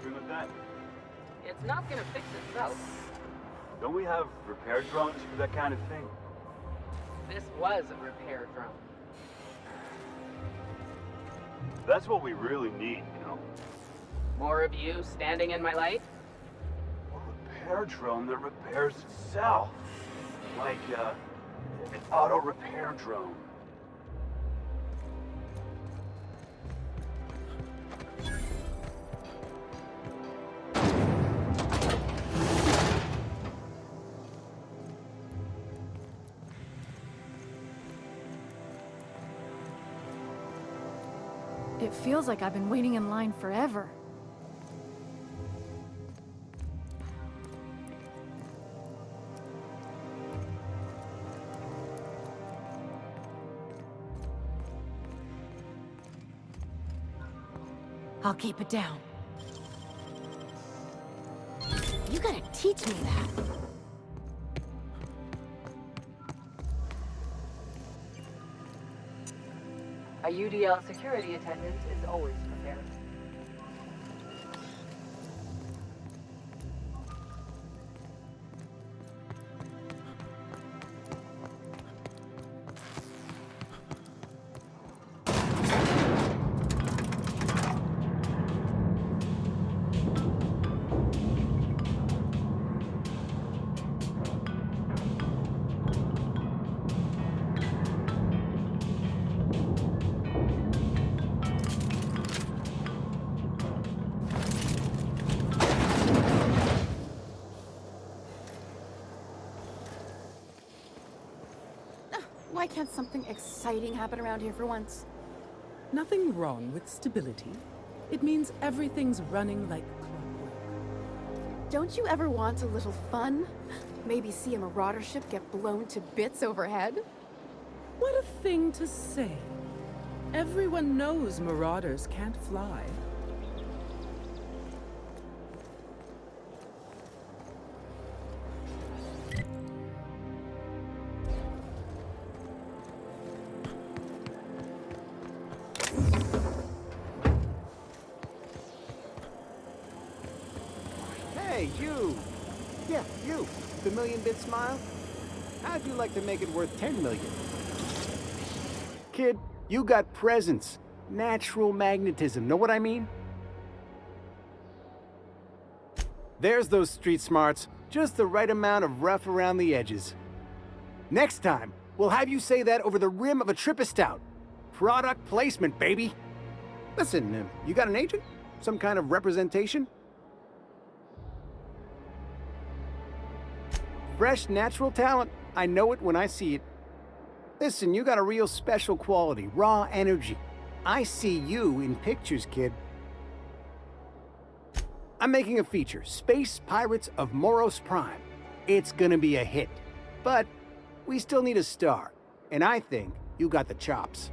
With that? It's not gonna fix itself. Don't we have repair drones for that kind of thing? This was a repair drone. That's what we really need, you know? More of you standing in my light? A repair drone that repairs itself. Like, an auto repair drone. It feels like I've been waiting in line forever. I'll keep it down. You gotta teach me that. A UDL security attendant is always prepared. Why can't something exciting happen around here for once? Nothing wrong with stability. It means everything's running like clockwork. Don't you ever want a little fun? Maybe see a marauder ship get blown to bits overhead? What a thing to say. Everyone knows marauders can't fly. Hey, you! Yeah, you! The million-bit smile? How'd you like to make it worth 10 million? Kid, you got presence. Natural magnetism, know what I mean? There's those street smarts. Just the right amount of rough around the edges. Next time, we'll have you say that over the rim of a Trippistout. Product placement, baby! Listen, you got an agent? Some kind of representation? Fresh, natural talent. I know it when I see it. Listen, you got a real special quality, raw energy. I see you in pictures, kid. I'm making a feature, Space Pirates of Moros Prime. It's gonna be a hit. But we still need a star. And I think you got the chops.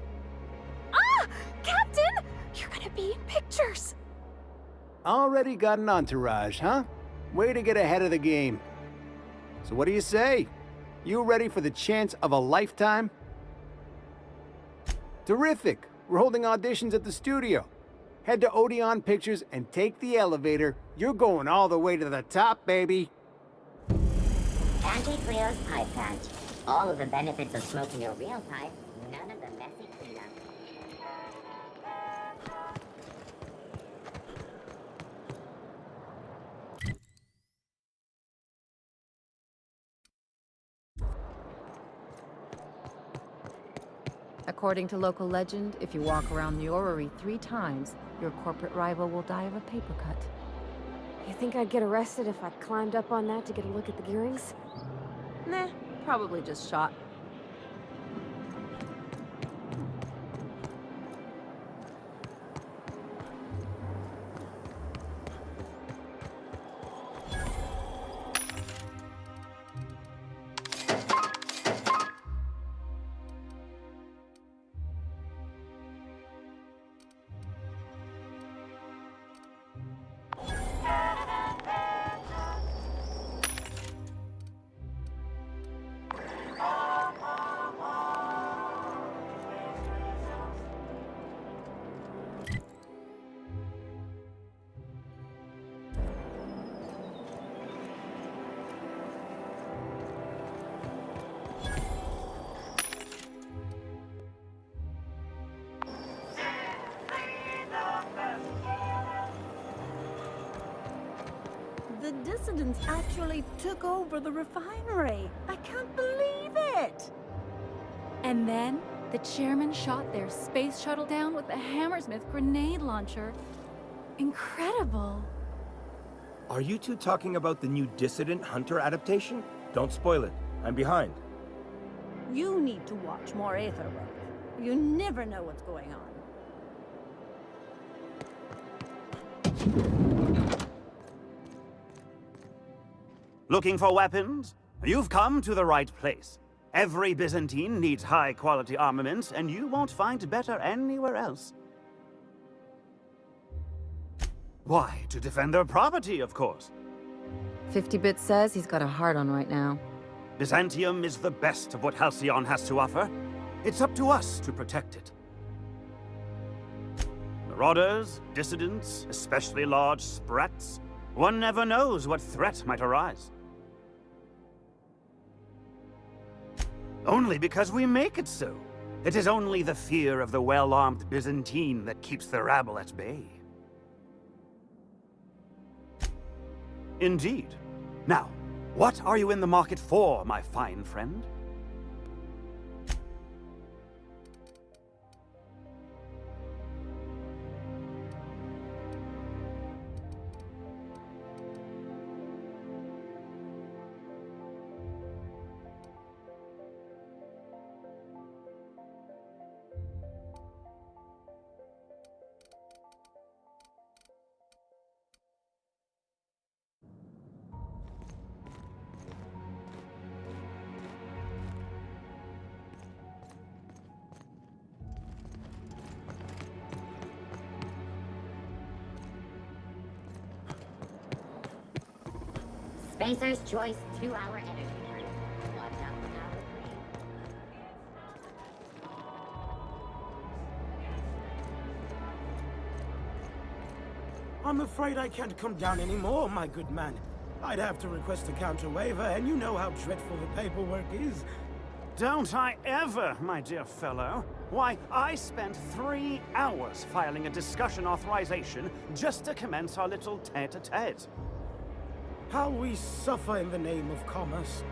Ah! Captain! You're gonna be in pictures! Already got an entourage, huh? Way to get ahead of the game. So what do you say? You ready for the chance of a lifetime? Terrific! We're holding auditions at the studio. Head to Odeon Pictures and take the elevator. You're going all the way to the top, baby. Anti-Cleo's pipe patch. All of the benefits of smoking a real pipe, none of the messy cleanup. According to local legend, if you walk around the orrery 3 times, your corporate rival will die of a paper cut. You think I'd get arrested if I climbed up on that to get a look at the gearings? Nah, probably just shot. the dissidents actually took over the refinery. I can't believe it! And then, the chairman shot their space shuttle down with the Hammersmith grenade launcher. Incredible. Are you two talking about the new Dissident Hunter adaptation? Don't spoil it. I'm behind. You need to watch more Aetherwave. You never know what's going on. Looking for weapons? You've come to the right place. Every Byzantine needs high-quality armaments, and you won't find better anywhere else. Why, to defend their property, of course. 50-Bit says he's got a hard on right now. Byzantium is the best of what Halcyon has to offer. It's up to us to protect it. Marauders, dissidents, especially large sprats. One never knows what threat might arise. Only because we make it so. It is only the fear of the well-armed Byzantine that keeps the rabble at bay. Indeed. Now, what are you in the market for, my fine friend? Spacer's Choice 2-hour energy drink. Watch out for hour 3. I'm afraid I can't come down anymore, my good man. I'd have to request a counter waiver, and you know how dreadful the paperwork is. Don't I ever, my dear fellow? Why, I spent 3 hours filing a discussion authorization just to commence our little tete-a-tete. How we suffer in the name of commerce.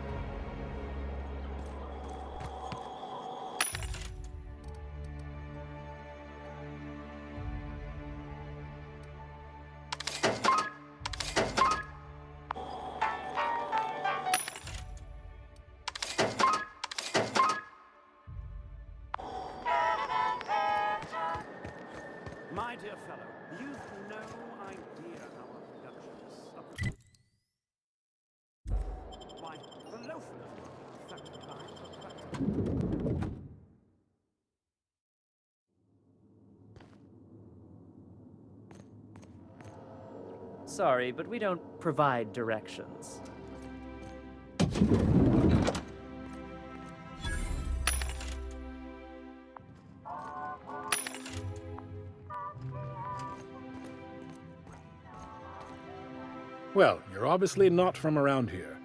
My dear fellow, you've no idea how our production is suffering. Why, the loafers were affected by it. Sorry, but we don't provide directions. Well, you're obviously not from around here.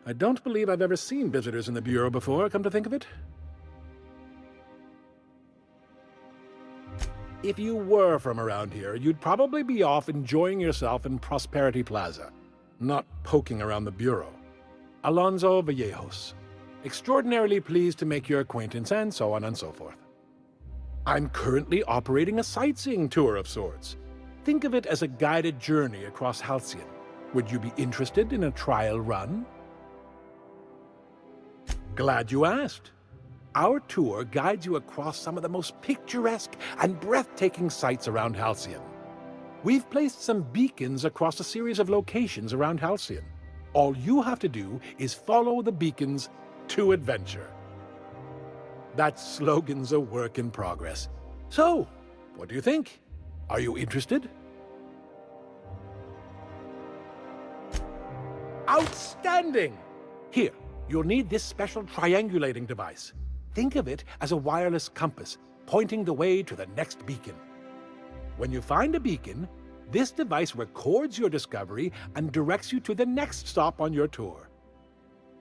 I don't believe I've ever seen visitors in the Bureau before, come to think of it. If you were from around here, you'd probably be off enjoying yourself in Prosperity Plaza, not poking around the Bureau. Alonso Vallejos. Extraordinarily pleased to make your acquaintance, and so on and so forth. I'm currently operating a sightseeing tour of sorts. Think of it as a guided journey across Halcyon. Would you be interested in a trial run? Glad you asked. Our tour guides you across some of the most picturesque and breathtaking sights around Halcyon. We've placed some beacons across a series of locations around Halcyon. All you have to do is follow the beacons to adventure. That slogan's a work in progress. So, what do you think? Are you interested? Outstanding! Here, you'll need this special triangulating device. Think of it as a wireless compass, pointing the way to the next beacon. When you find a beacon, this device records your discovery and directs you to the next stop on your tour.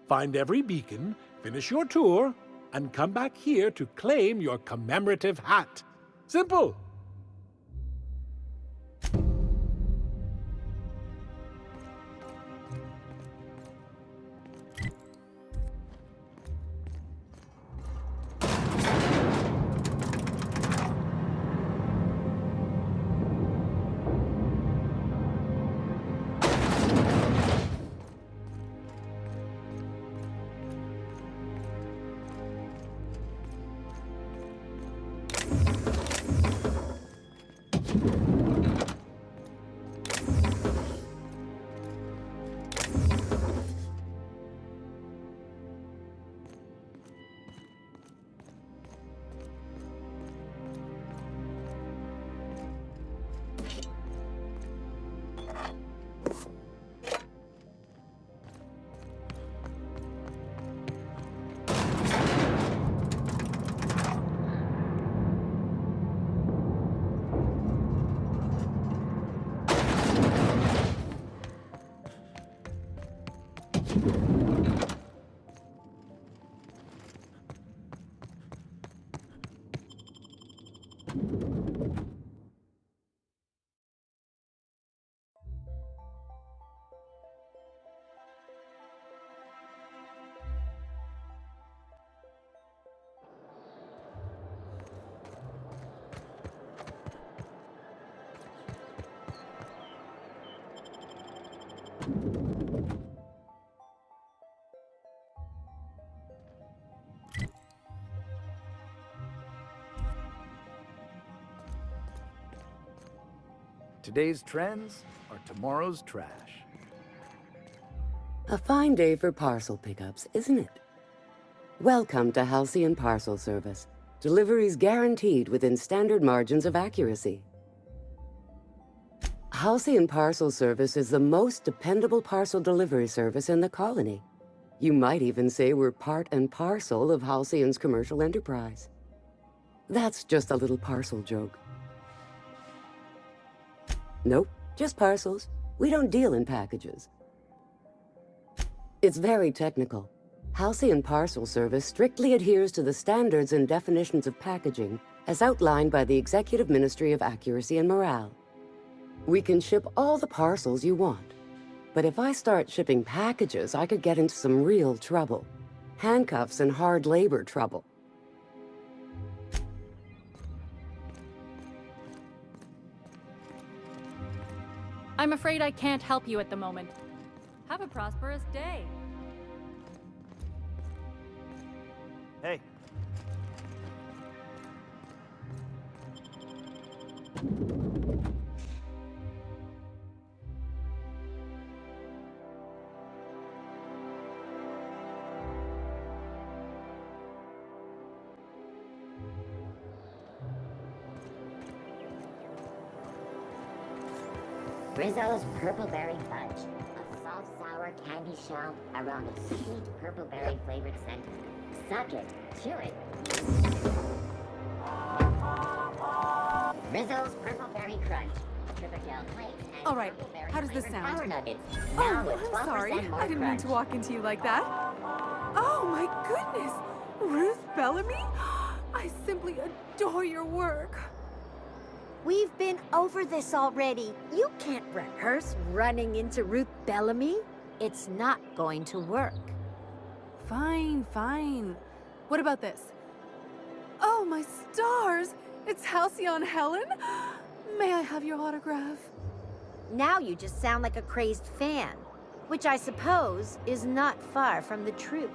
Find every beacon, finish your tour, and come back here to claim your commemorative hat. Simple! Today's trends are tomorrow's trash. A fine day for parcel pickups, isn't it? Welcome to Halcyon Parcel Service. Deliveries guaranteed within standard margins of accuracy. Halcyon Parcel Service is the most dependable parcel delivery service in the colony. You might even say we're part and parcel of Halcyon's commercial enterprise. That's just a little parcel joke. Nope, just parcels. We don't deal in packages. It's very technical. Halcyon Parcel Service strictly adheres to the standards and definitions of packaging as outlined by the Executive Ministry of Accuracy and Morale. We can ship all the parcels you want. But if I start shipping packages, I could get into some real trouble. Handcuffs and hard labor trouble. I'm afraid I can't help you at the moment. Have a prosperous day. Hey. Rizzo's Purple Berry Fudge, a soft, sour candy shell around a sweet purple berry flavored center. Suck it, chew it. Rizzo's Purple Berry Crunch, triple gel flakes, and All right, purple berry how does this flavored sound? Power Nuggets. Oh, Now with I'm 12% sorry. more I didn't mean crunch. to walk into you like that. Oh my goodness! Ruth Bellamy? I simply adore your work. We've been over this already. You can't rehearse running into Ruth Bellamy. It's not going to work. Fine, fine. What about this? Oh, my stars! It's Halcyon Helen? May I have your autograph? Now you just sound like a crazed fan, which I suppose is not far from the truth.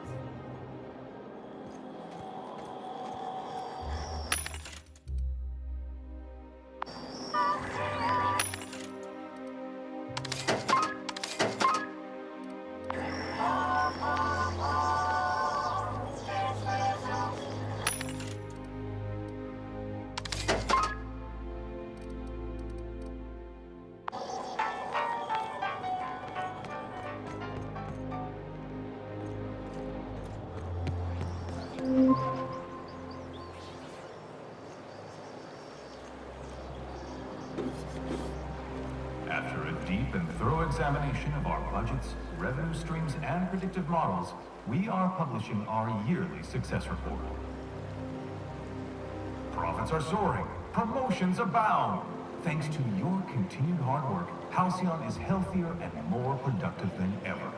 After a deep and thorough examination of our budgets, revenue streams, and predictive models, we are publishing our yearly success report. Profits are soaring, promotions abound. Thanks to your continued hard work, Halcyon is healthier and more productive than ever.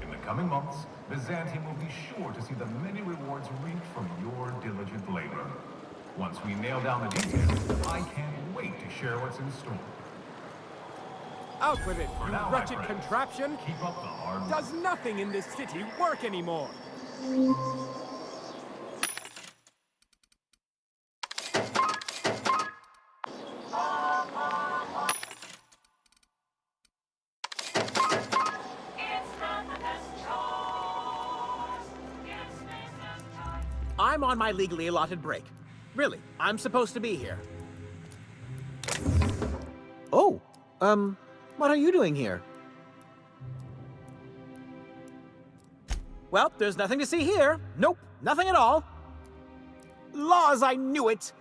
In the coming months, Byzantium will be sure to see the many rewards reaped from your diligent labor. Once we nail down the details, I can't wait to share what's in store. Out with it, For you now, my wretched friends, contraption! Keep up the hard work. Does nothing in this city work anymore? I'm on my legally allotted break. Really, I'm supposed to be here. Oh, what are you doing here? Well, there's nothing to see here. Nope, nothing at all. Laws, I knew it.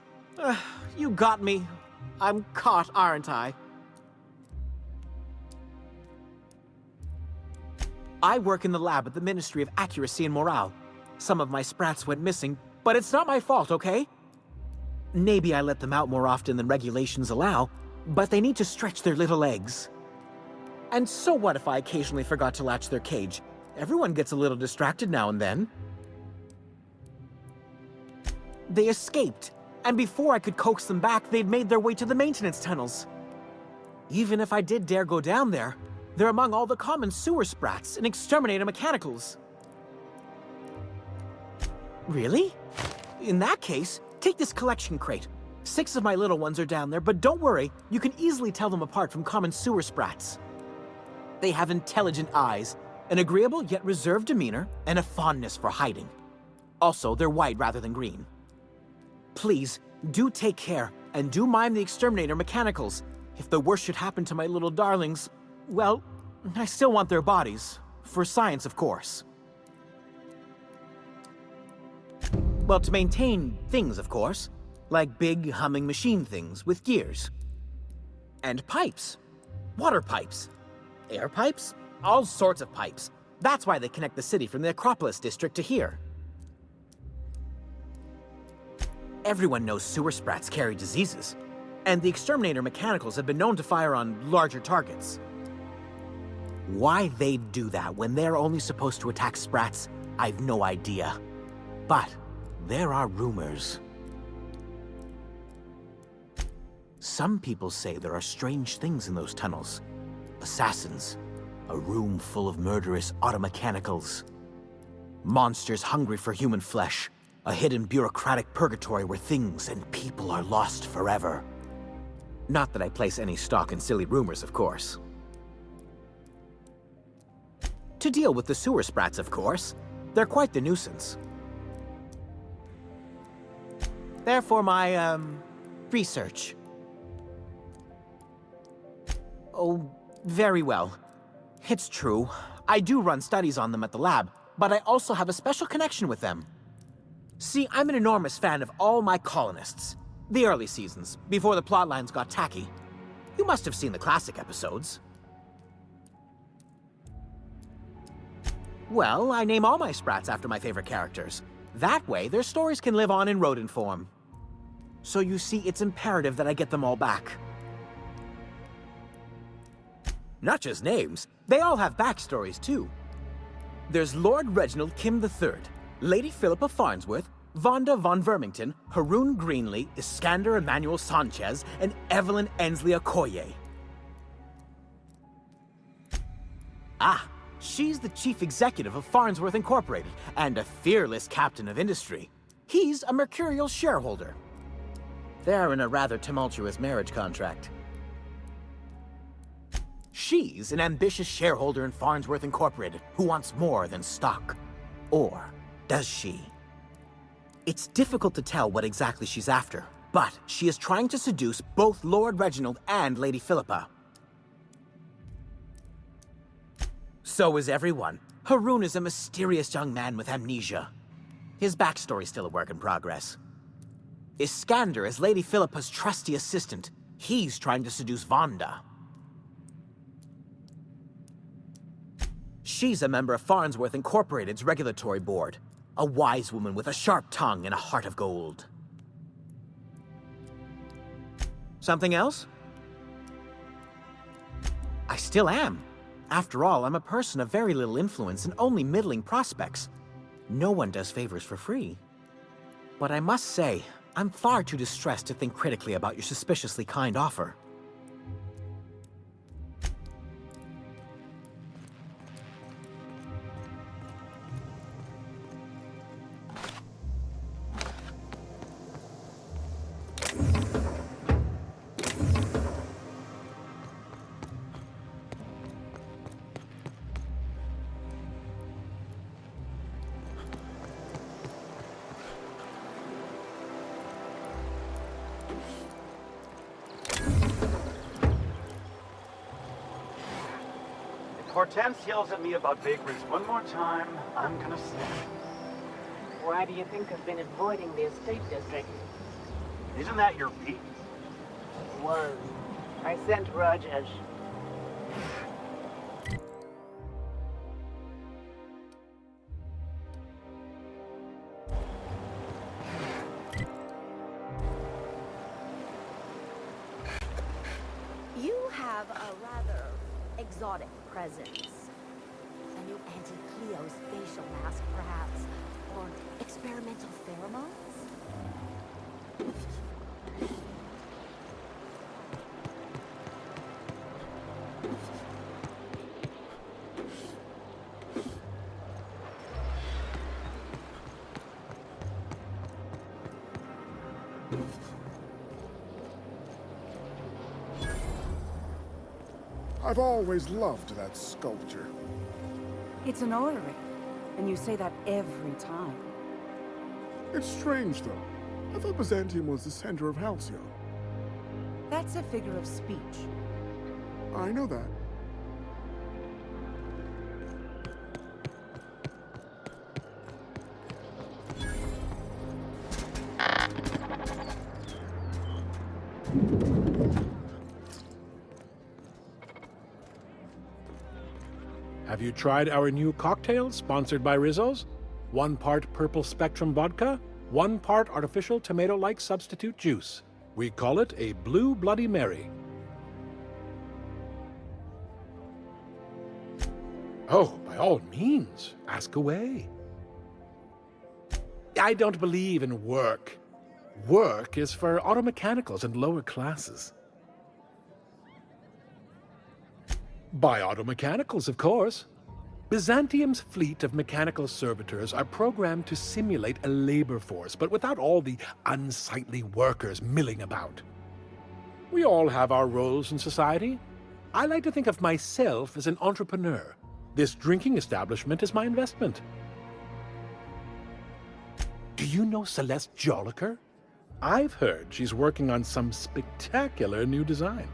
You got me. I'm caught, aren't I? I work in the lab at the Ministry of Accuracy and Morale. Some of my sprats went missing, but it's not my fault, okay? Maybe I let them out more often than regulations allow, but they need to stretch their little legs. And so what if I occasionally forgot to latch their cage? Everyone gets a little distracted now and then. They escaped, and before I could coax them back, they'd made their way to the maintenance tunnels. Even if I did dare go down there, they're among all the common sewer sprats and exterminator mechanicals. Really? In that case, take this collection crate. 6 of my little ones are down there, but don't worry, you can easily tell them apart from common sewer sprats. They have intelligent eyes, an agreeable yet reserved demeanor, and a fondness for hiding. Also, they're white rather than green. Please, do take care, and do mime the exterminator mechanicals. If the worst should happen to my little darlings, well, I still want their bodies. For science, of course. Well, to maintain things, of course. Like big, humming machine things with gears. And pipes. Water pipes. Air pipes. All sorts of pipes. That's why they connect the city from the Acropolis district to here. Everyone knows sewer sprats carry diseases. And the exterminator mechanicals have been known to fire on larger targets. Why they'd do that when they're only supposed to attack sprats, I've no idea. But there are rumors. Some people say there are strange things in those tunnels. Assassins, a room full of murderous automechanicals. Monsters hungry for human flesh, a hidden bureaucratic purgatory where things and people are lost forever. Not that I place any stock in silly rumors, of course. To deal with the sewer sprats, of course. They're quite the nuisance. Therefore, my, research. Oh, very well. It's true. I do run studies on them at the lab, but I also have a special connection with them. See, I'm an enormous fan of all my colonists. The early seasons, before the plotlines got tacky. You must have seen the classic episodes. Well, I name all my sprats after my favorite characters. That way, their stories can live on in rodent form. So you see, it's imperative that I get them all back. Not just names, they all have backstories too. There's Lord Reginald Kim III, Lady Philippa Farnsworth, Vonda von Vermington, Haroon Greenlee, Iskander Emmanuel Sanchez, and Evelyn Ensley Okoye. Ah, she's the chief executive of Farnsworth Incorporated and a fearless captain of industry. He's a mercurial shareholder. They're in a rather tumultuous marriage contract. She's an ambitious shareholder in Farnsworth Incorporated who wants more than stock. Or does she? It's difficult to tell what exactly she's after, but she is trying to seduce both Lord Reginald and Lady Philippa. So is everyone. Haroon is a mysterious young man with amnesia. His backstory's still a work in progress. Iskander is Lady Philippa's trusty assistant. He's trying to seduce Vonda. She's a member of Farnsworth Incorporated's regulatory board. A wise woman with a sharp tongue and a heart of gold. Something else? I still am. After all, I'm a person of very little influence and only middling prospects. No one does favors for free. But I must say, I'm far too distressed to think critically about your suspiciously kind offer. Hortense yells at me about bakeries one more time, I'm gonna snap. Why do you think I've been avoiding the estate district? Isn't that your beat? Was. I sent Rajesh. You have a rather exotic presence. A new Auntie Cleo's facial mask, perhaps? Or experimental pheromones? I've always loved that sculpture. It's an orrery, and you say that every time. It's strange, though. I thought Byzantium was the center of Halcyon. That's a figure of speech. I know that. Have you tried our new cocktail sponsored by Rizzo's? 1 part purple spectrum vodka, 1 part artificial tomato-like substitute juice. We call it a Blue Bloody Mary. Oh, by all means, ask away. I don't believe in work. Work is for automechanicals and lower classes. By automechanicals, of course. Byzantium's fleet of mechanical servitors are programmed to simulate a labor force, but without all the unsightly workers milling about. We all have our roles in society. I like to think of myself as an entrepreneur. This drinking establishment is my investment. Do you know Celeste Jolliker? I've heard she's working on some spectacular new design.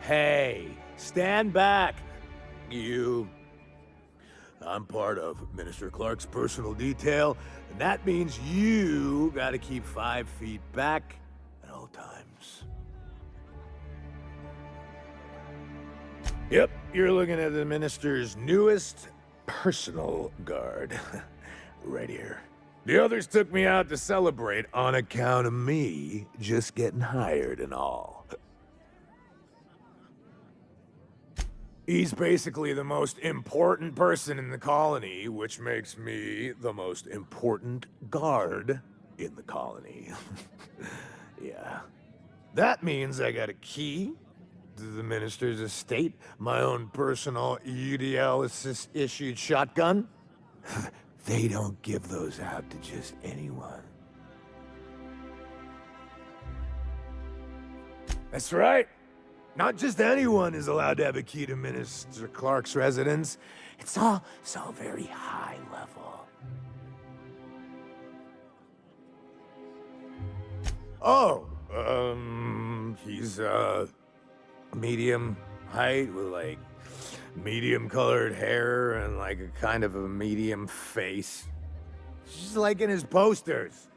Hey, stand back, you. I'm part of Minister Clark's personal detail, and that means you gotta keep 5 feet back at all times. Yep, you're looking at the Minister's newest personal guard. Right here. The others took me out to celebrate on account of me just getting hired and all. He's basically the most important person in the colony, which makes me the most important guard in the colony. Yeah. That means I got a key to the Minister's estate, my own personal UDL-issued shotgun. They don't give those out to just anyone. That's right. Not just anyone is allowed to have a key to Minister Clark's residence. It's all very high level. Oh, he's, medium height with, like, medium-colored hair and, like, a kind of a medium face. Just like in his posters.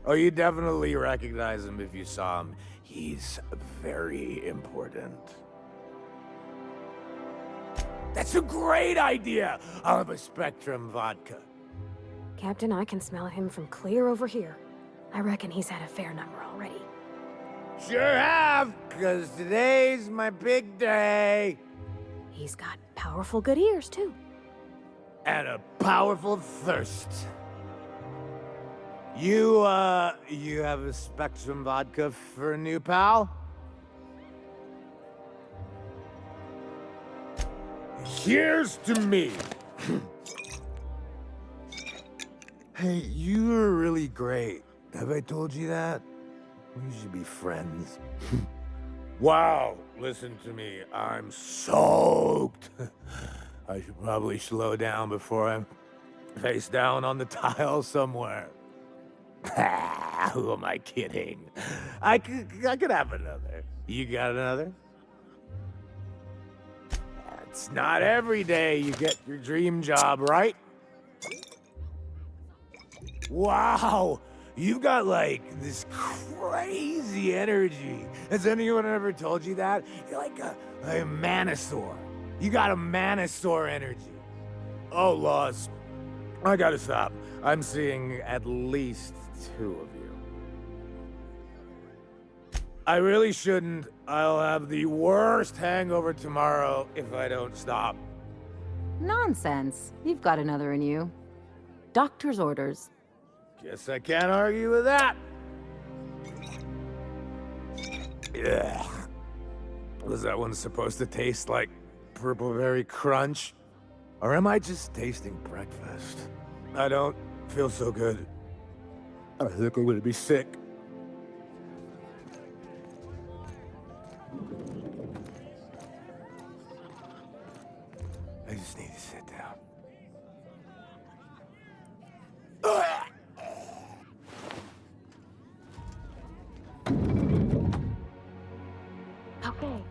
Oh, you definitely recognize him if you saw him. He's very important. That's a great idea! I'll have a Spectrum vodka. Captain, I can smell him from clear over here. I reckon he's had a fair number already. Sure have, because today's my big day. He's got powerful good ears, too. And a powerful thirst. You have a Spectrum vodka for a new pal? Here's to me. Hey, you're really great. Have I told you that? We should be friends. Wow, listen to me. I'm soaked. I should probably slow down before I'm face down on the tile somewhere. Who am I kidding? I could have another. You got another? It's not every day you get your dream job, right? Wow, you've got like this crazy energy. Has anyone ever told you that? You're like a manosaur. You got a manosaur energy. Oh, Laws, I gotta stop. I'm seeing at least 2 of you. I really shouldn't. I'll have the worst hangover tomorrow if I don't stop. Nonsense. You've got another in you. Doctor's orders. Guess I can't argue with that. Ugh. Was that one supposed to taste like Purpleberry Crunch? Or am I just tasting breakfast? I don't feel so good. I think I'm gonna be sick. I just need to sit down. Okay.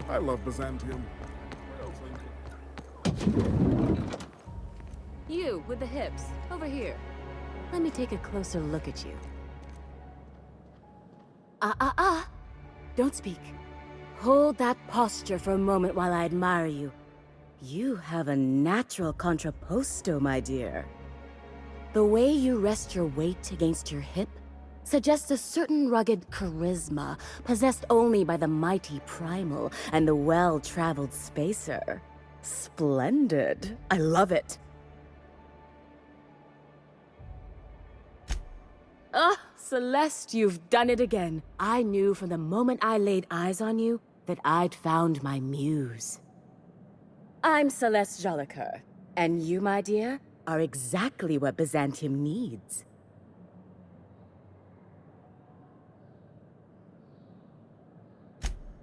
I love Byzantium. You, with the hips, over here. Let me take a closer look at you. Don't speak. Hold that posture for a moment while I admire you. You have a natural contrapposto, my dear. The way you rest your weight against your hip suggests a certain rugged charisma possessed only by the mighty primal and the well-traveled spacer. Splendid. I love it. Ah, Celeste, you've done it again. I knew from the moment I laid eyes on you that I'd found my muse. I'm Celeste Jolicoeur, and you, my dear, are exactly what Byzantium needs.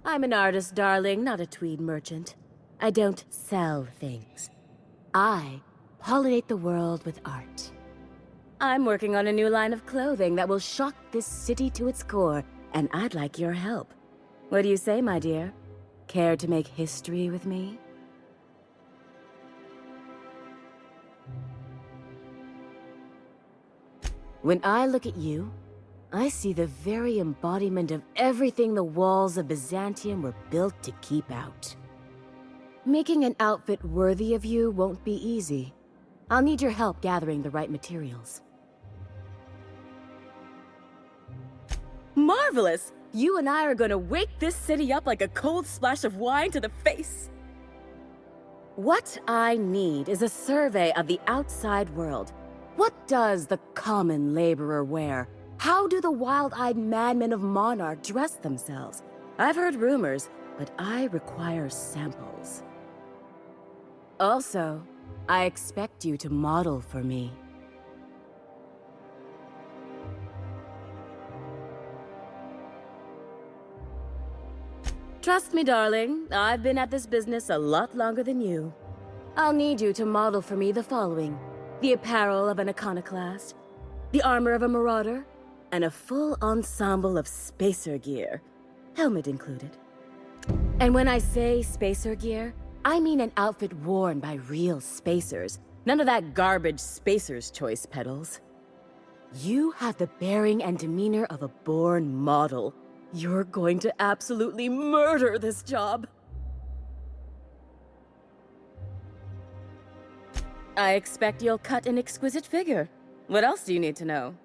I'm an artist, darling, not a tweed merchant. I don't sell things. I pollinate the world with art. I'm working on a new line of clothing that will shock this city to its core, and I'd like your help. What do you say, my dear? Care to make history with me? When I look at you, I see the very embodiment of everything the walls of Byzantium were built to keep out. Making an outfit worthy of you won't be easy. I'll need your help gathering the right materials. Marvelous! You and I are gonna wake this city up like a cold splash of wine to the face. What I need is a survey of the outside world. What does the common laborer wear? How do the wild-eyed madmen of Monarch dress themselves? I've heard rumors, but I require samples. Also, I expect you to model for me. Trust me, darling, I've been at this business a lot longer than you. I'll need you to model for me the following: the apparel of an iconoclast, the armor of a marauder, and a full ensemble of spacer gear, helmet included. And when I say spacer gear, I mean an outfit worn by real spacers, none of that garbage spacer's choice pedals. You have the bearing and demeanor of a born model. You're going to absolutely murder this job. I expect you'll cut an exquisite figure. What else do you need to know?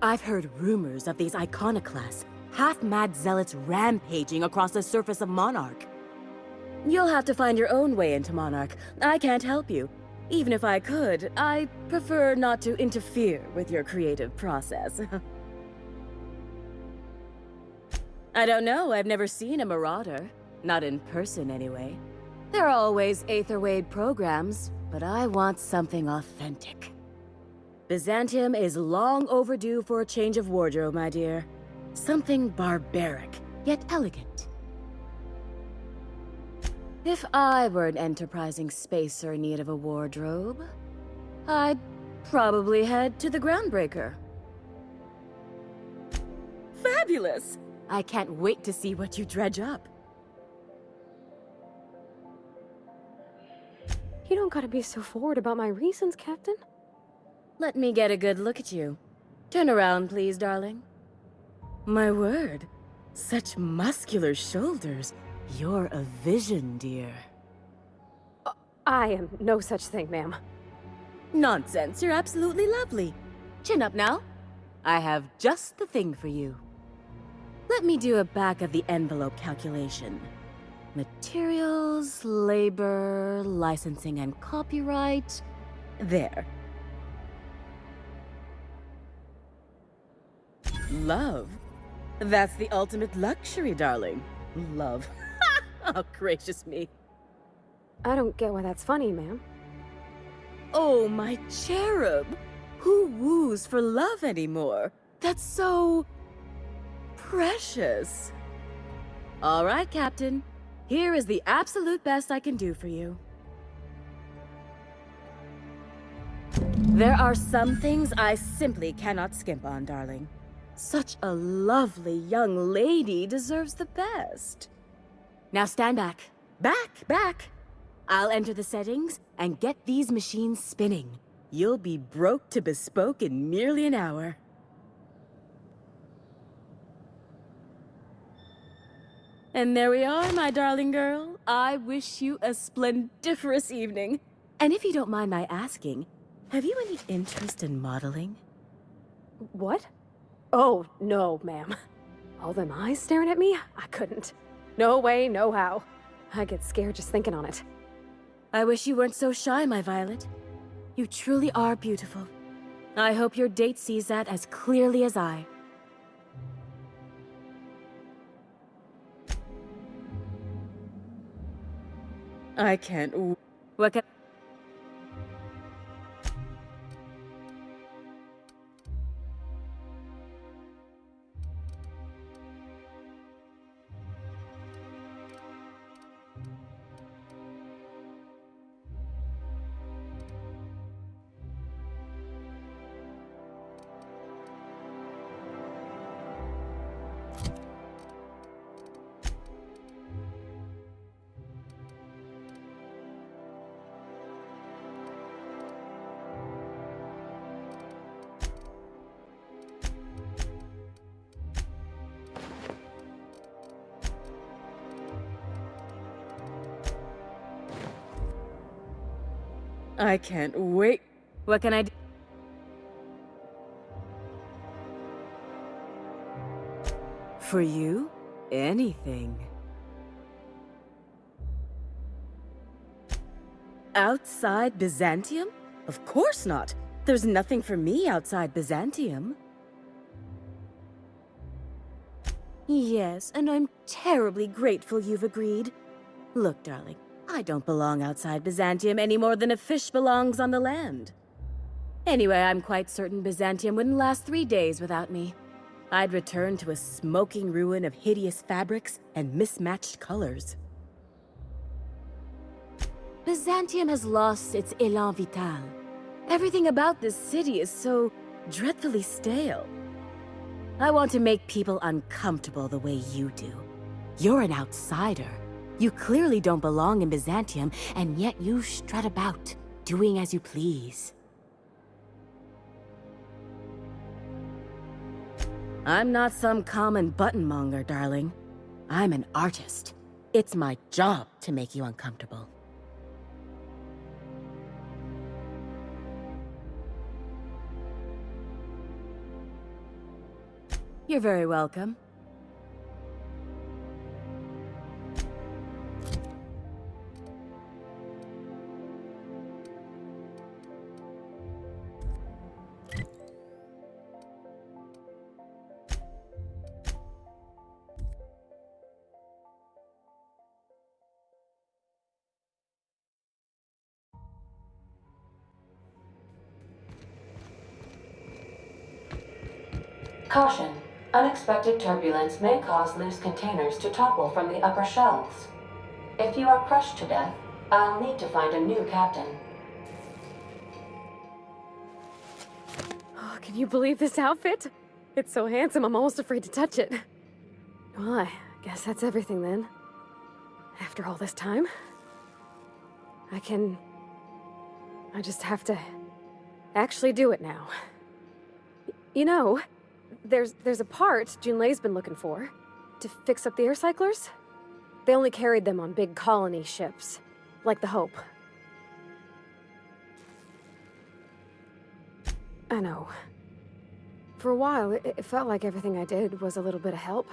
I've heard rumors of these iconoclasts, half-mad zealots rampaging across the surface of Monarch. You'll have to find your own way into Monarch. I can't help you. Even if I could, I prefer not to interfere with your creative process. I don't know, I've never seen a marauder. Not in person, anyway. There are always Aetherwade programs, but I want something authentic. Byzantium is long overdue for a change of wardrobe, my dear. Something barbaric, yet elegant. If I were an enterprising spacer in need of a wardrobe, I'd probably head to the Groundbreaker. Fabulous! I can't wait to see what you dredge up. You don't gotta be so forward about my reasons, Captain. Let me get a good look at you. Turn around, please, darling. My word, such muscular shoulders. You're a vision, dear. I am no such thing, ma'am. Nonsense, you're absolutely lovely. Chin up now. I have just the thing for you. Let me do a back-of-the-envelope calculation. Materials, labor, licensing and copyright. There. Love. That's the ultimate luxury, darling. Love. Oh, gracious me. I don't get why that's funny, ma'am. Oh, my cherub. Who woos for love anymore? That's so... precious. All right, Captain. Here is the absolute best I can do for you. There are some things I simply cannot skimp on, darling. Such a lovely young lady deserves the best. Now stand back. Back! I'll enter the settings and get these machines spinning. You'll be broke to bespoke in merely an hour. And there we are, my darling girl. I wish you a splendiferous evening. And if you don't mind my asking, have you any interest in modeling? What? Oh, no, ma'am. All them eyes staring at me? I couldn't. No way, no how. I get scared just thinking on it. I wish you weren't so shy, my Violet. You truly are beautiful. I hope your date sees that as clearly as I. I can't. What can... I can't wait. What can I do? For you? Anything. Outside Byzantium? Of course not. There's nothing for me outside Byzantium. Yes, and I'm terribly grateful you've agreed. Look, darling, I don't belong outside Byzantium any more than a fish belongs on the land. Anyway, I'm quite certain Byzantium wouldn't last 3 days without me. I'd return to a smoking ruin of hideous fabrics and mismatched colors. Byzantium has lost its élan vital. Everything about this city is so dreadfully stale. I want to make people uncomfortable the way you do. You're an outsider. You clearly don't belong in Byzantium, and yet you strut about, doing as you please. I'm not some common buttonmonger, darling. I'm an artist. It's my job to make you uncomfortable. You're very welcome. Caution. Unexpected turbulence may cause loose containers to topple from the upper shelves. If you are crushed to death, I'll need to find a new captain. Oh, can you believe this outfit? It's so handsome, I'm almost afraid to touch it. Well, I guess that's everything then. After all this time, I just have to actually do it now. You know, there's a part Junlei's been looking for to fix up the air cyclers. They only carried them on big colony ships, like the Hope. I know. For a while, it felt like everything I did was a little bit of help.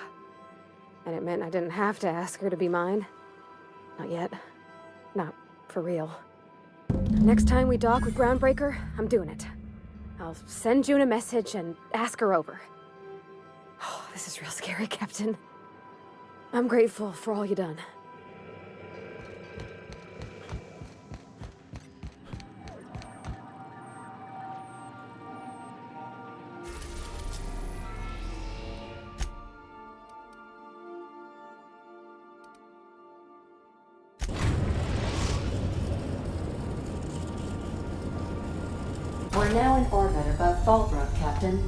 And it meant I didn't have to ask her to be mine. Not yet. Not for real. Next time we dock with Groundbreaker, I'm doing it. I'll send June a message and ask her over. Oh, this is real scary, Captain. I'm grateful for all you done. We're now in orbit above Fallbrook, Captain.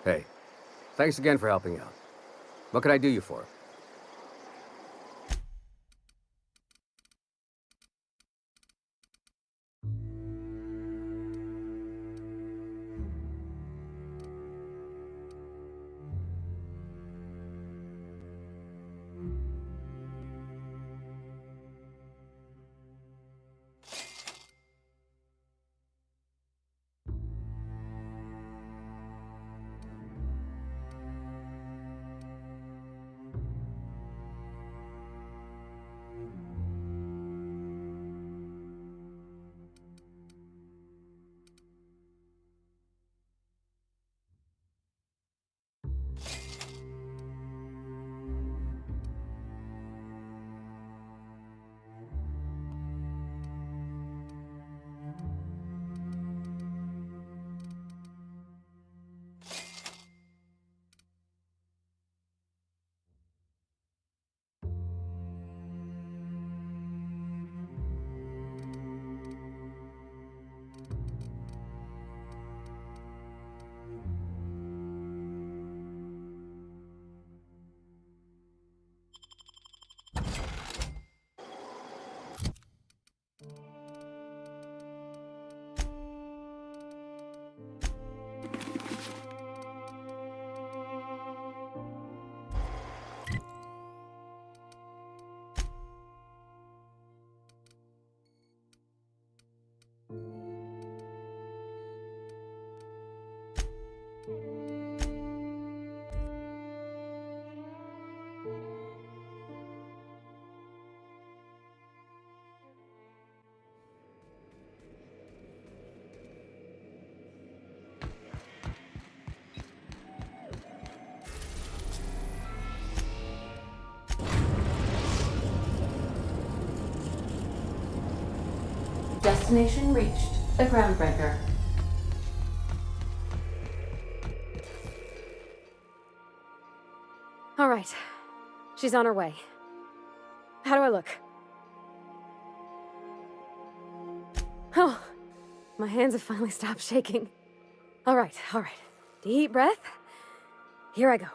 Hey, thanks again for helping out. What can I do you for? Destination reached. The Groundbreaker. All right. She's on her way. How do I look? Oh, my hands have finally stopped shaking. All right. Deep breath. Here I go.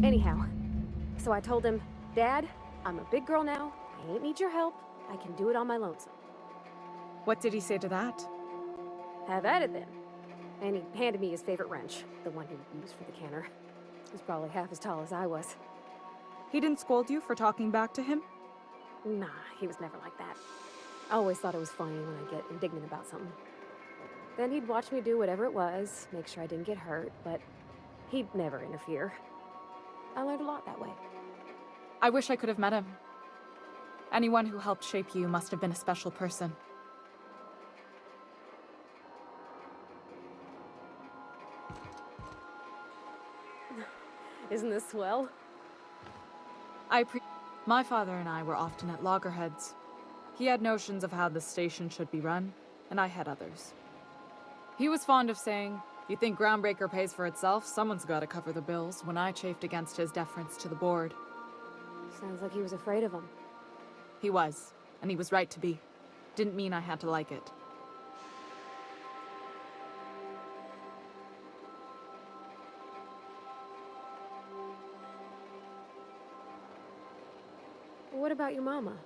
Anyhow, so I told him, Dad, I'm a big girl now. I ain't need your help. I can do it on my lonesome. What did he say to that? Have at it then. And he handed me his favorite wrench, the one he used for the canner. He was probably half as tall as I was. He didn't scold you for talking back to him? Nah, he was never like that. I always thought it was funny when I get indignant about something. Then he'd watch me do whatever it was, make sure I didn't get hurt, but he'd never interfere. I learned a lot that way. I wish I could have met him. Anyone who helped shape you must have been a special person. Isn't this swell? My father and I were often at loggerheads. He had notions of how the station should be run, and I had others. He was fond of saying, "You think Groundbreaker pays for itself? Someone's got to cover the bills," when I chafed against his deference to the board. Sounds like he was afraid of him. He was, and he was right to be. Didn't mean I had to like it. What about your mama?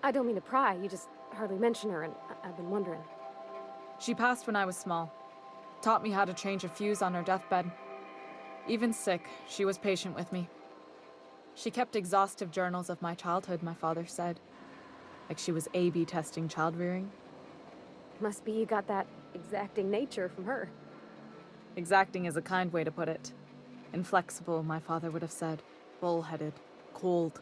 I don't mean to pry, you just hardly mention her, and I've been wondering. She passed when I was small. Taught me how to change a fuse on her deathbed. Even sick, she was patient with me. She kept exhaustive journals of my childhood, my father said. Like she was A/B testing child rearing. Must be you got that exacting nature from her. Exacting is a kind way to put it. Inflexible, my father would have said. Bullheaded. Cold.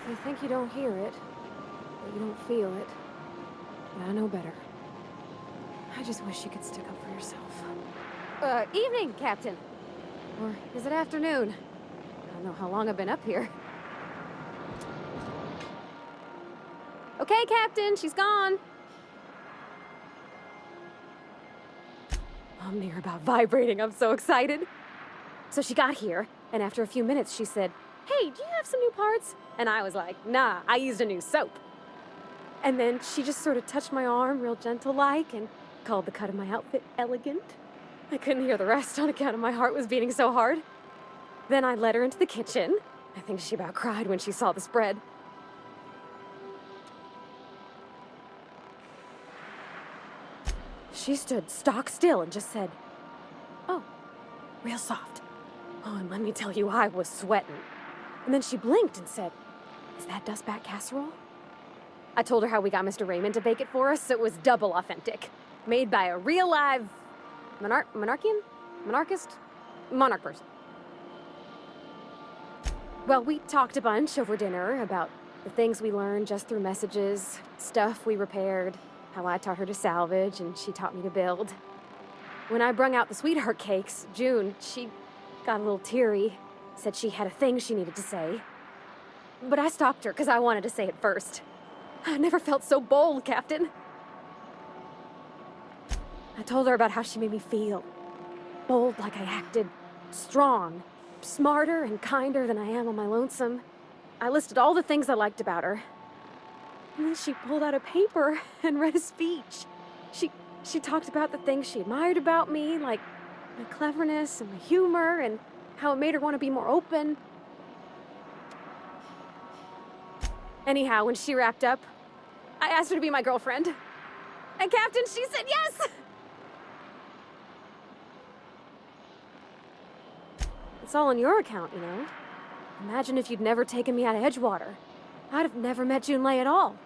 You think you don't hear it, but you don't feel it. But I know better. I just wish you could stick up for yourself. Evening, Captain. Or is it afternoon? I don't know how long I've been up here. Okay, Captain, she's gone. I'm near about vibrating. I'm so excited. So she got here, and after a few minutes, she said, "Hey, do you have some new parts?" And I was like, "Nah, I used a new soap." And then she just sort of touched my arm real gentle-like and called the cut of my outfit elegant. I couldn't hear the rest on account of my heart was beating so hard. Then I led her into the kitchen. I think she about cried when she saw the spread. She stood stock still and just said, "Oh, real soft." Oh, and let me tell you, I was sweating. And then she blinked and said, "Is that dustback casserole?" I told her how we got Mr. Raymond to bake it for us, so it was double authentic. Made by a real live monarch person. Well, we talked a bunch over dinner about the things we learned just through messages, stuff we repaired, how I taught her to salvage and she taught me to build. When I brung out the sweetheart cakes, June, she got a little teary, said she had a thing she needed to say. But I stopped her because I wanted to say it first. I never felt so bold, Captain. I told her about how she made me feel. Bold like I acted, strong, smarter and kinder than I am on my lonesome. I listed all the things I liked about her. And then she pulled out a paper and read a speech. She talked about the things she admired about me, like my cleverness and my humor, and how it made her want to be more open. Anyhow, when she wrapped up, I asked her to be my girlfriend. And Captain, she said yes! It's all on your account, you know? Imagine if you'd never taken me out of Edgewater. I'd have never met Junlei at all.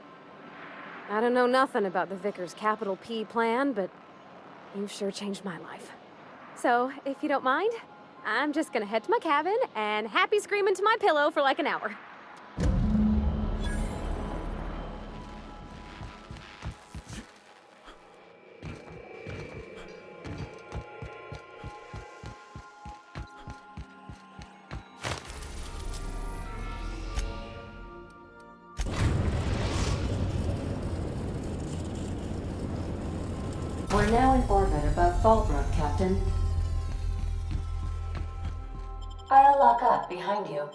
I don't know nothing about the Vicar's capital P plan, but you've sure changed my life. So, if you don't mind, I'm just gonna head to my cabin and happy scream into my pillow for like an hour. We're now in orbit above Fallbrook, Captain. I'll lock up behind you.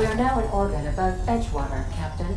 We are now in orbit above Edgewater, Captain.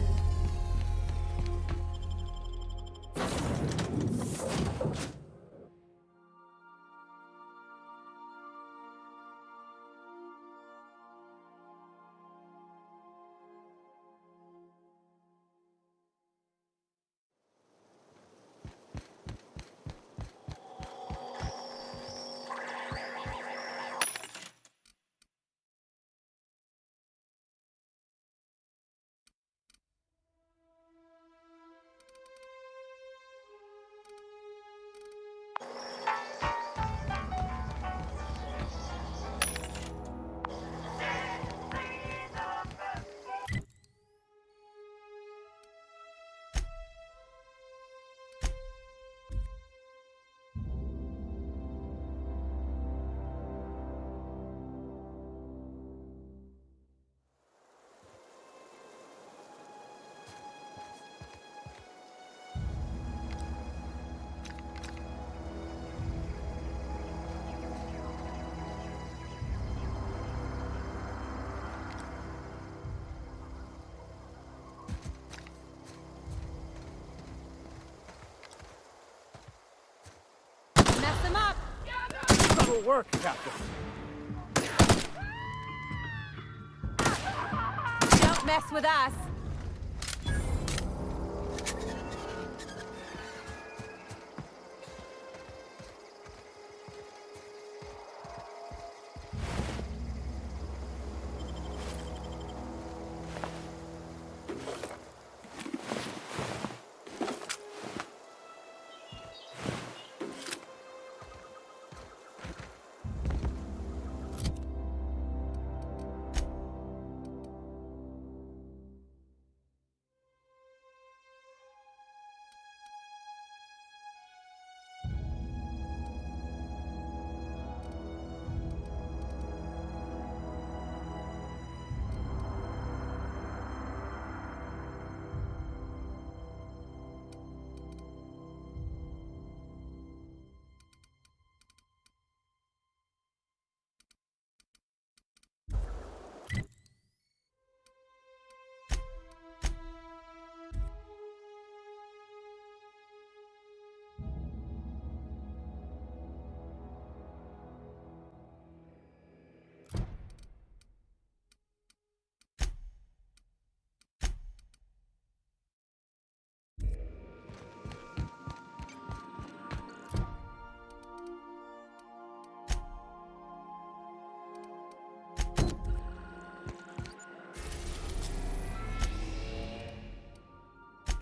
Unusual work, Captain. Don't mess with us!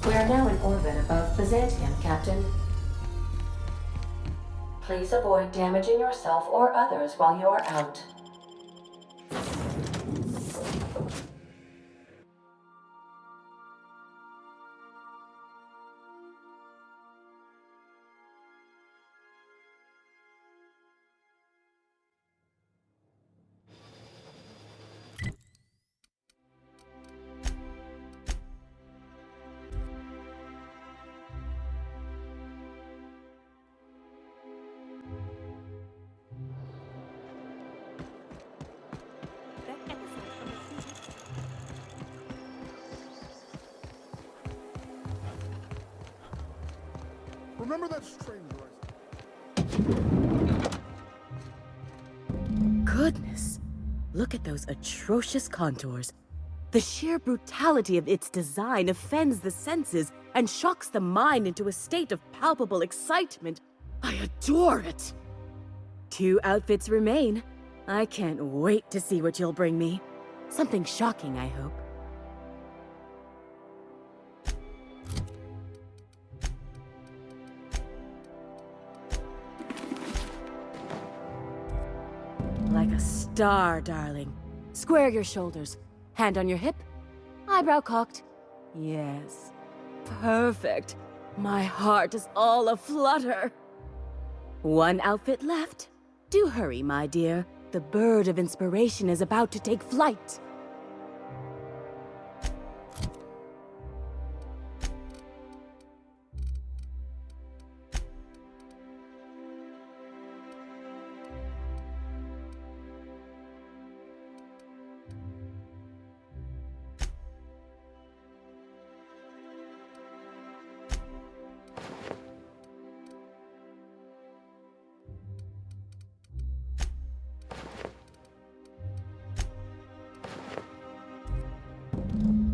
We are now in orbit above Byzantium, Captain. Please avoid damaging yourself or others while you are out. Remember that stranger Goodness. Look at those atrocious contours. The sheer brutality of its design offends the senses and shocks the mind into a state of palpable excitement. I adore it! 2 outfits remain. I can't wait to see what you'll bring me. Something shocking, I hope. Like a star, darling. Square your shoulders. Hand on your hip. Eyebrow cocked. Yes. Perfect. My heart is all aflutter. 1 outfit left. Do hurry, my dear. The bird of inspiration is about to take flight.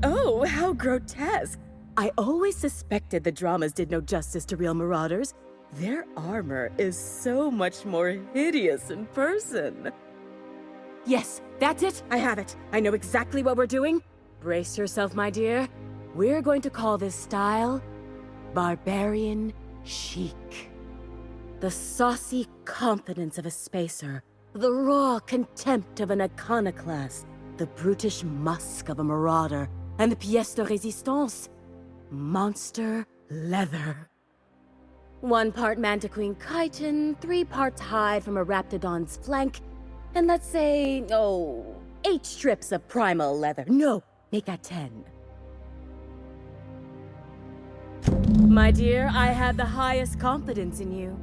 Oh, how grotesque! I always suspected the dramas did no justice to real marauders. Their armor is so much more hideous in person. Yes, that's it. I have it. I know exactly what we're doing. Brace yourself, my dear. We're going to call this style Barbarian Chic. The saucy confidence of a spacer, the raw contempt of an iconoclast, the brutish musk of a marauder, and the pièce de résistance, monster leather. 1 part mantiquine chitin, 3 parts hide from a raptidon's flank, and let's say, 8 strips of primal leather. No, make that 10. My dear, I have the highest confidence in you.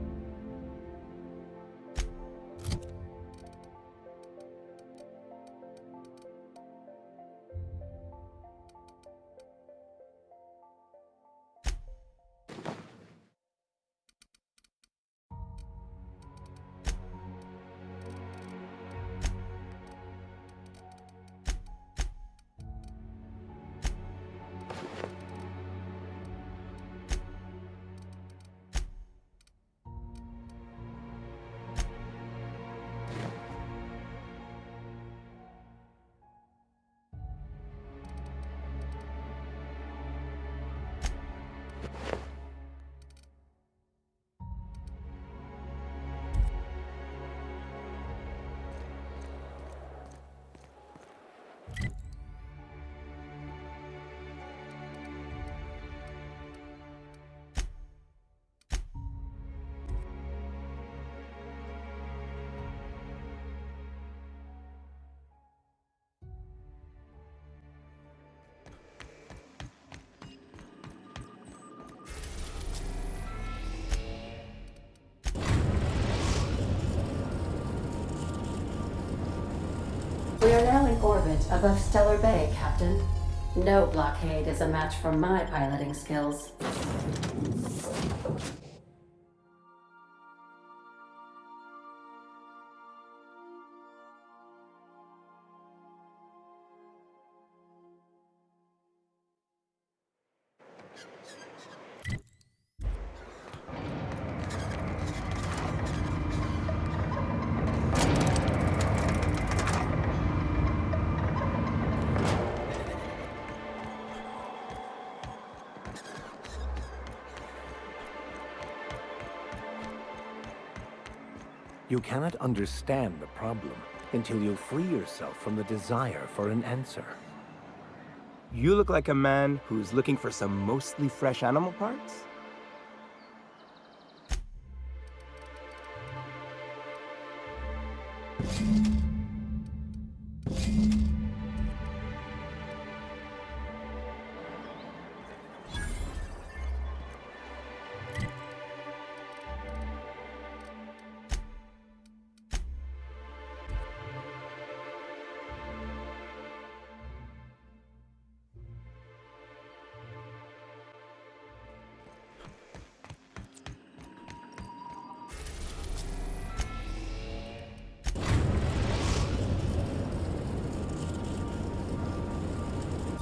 We are now in orbit above Stellar Bay, Captain. No blockade is a match for my piloting skills. You cannot understand the problem until you free yourself from the desire for an answer. You look like a man who's looking for some mostly fresh animal parts?